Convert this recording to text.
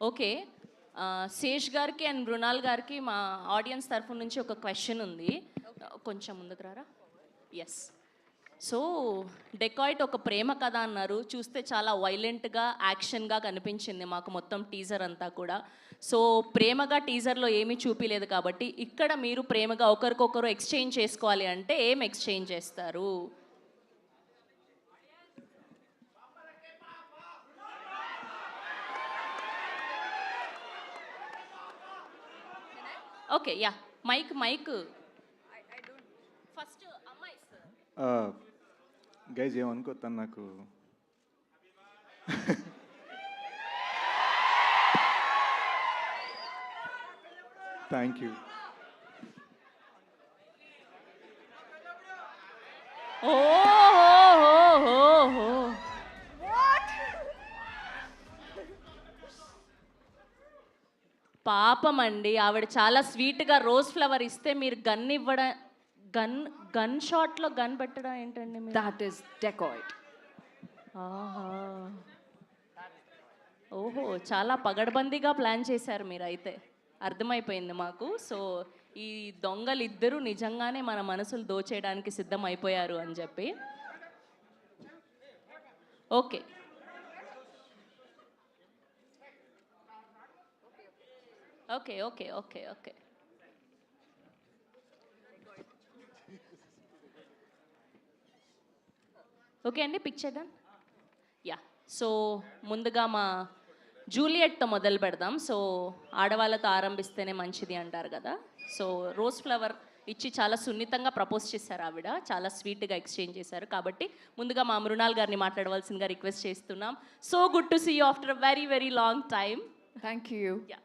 Okay. Sesh గారికి and Mrunal గారికి మా ఆడియన్స్ తరఫు నుంచి ఒక క్వశ్చన్ ఉంది. కొంచెం ముందుకు రారా. ఎస్. సో డెకాయిట్ ఒక ప్రేమ కథ అన్నారు. చూస్తే చాలా వైలెంట్గా యాక్షన్గా కనిపించింది మాకు మొత్తం టీజర్ అంతా కూడా. సో ప్రేమగా టీజర్లో ఏమీ చూపించలేదు కాబట్టి ఇక్కడ మీరు ప్రేమగా ఒకరికొకరు ఎక్స్చేంజ్ చేసుకోవాలి అంటే ఏం ఎక్స్చేంజ్ చేస్తారు? Okay, yeah. మైక్ ఫస్ట్ అమ్మాయి ఇస్తారు. గైజ్ ఏమనుకో, తను నాకు థ్యాంక్ యూ. ఓహో, పాపం అండి, ఆవిడ చాలా స్వీట్గా రోజ్ ఫ్లవర్ ఇస్తే మీరు గన్ ఇవ్వడం, గన్ షాట్లో గన్ పెట్టడం ఏంటండి మీరు? That is decoyed. ఆహా, ఓహో, చాలా పగడ్బందీగా ప్లాన్ చేశారు మీరు అయితే, అర్థమైపోయింది మాకు. సో ఈ దొంగలు ఇద్దరు నిజంగానే మన మనసులు దోచేయడానికి సిద్ధం అయిపోయారు అని చెప్పి. Okay, okay okay okay okay okay అండి, పిక్ చేద్దాం. యా. సో ముందుగా మా జూలియట్తో మొదలు పెడదాం. సో ఆడవాళ్ళతో ఆరంభిస్తేనే మంచిది అంటారు కదా. సో రోజ్ ఫ్లవర్ ఇచ్చి చాలా సున్నితంగా ప్రపోజ్ చేశారు ఆవిడ, చాలా స్వీట్గా ఎక్స్చేంజ్ చేశారు. కాబట్టి ముందుగా మా మృణాల్ గారిని మాట్లాడవలసిందిగా రిక్వెస్ట్ చేస్తున్నాం. So good to see you after a very very long time. Thank you. Yeah.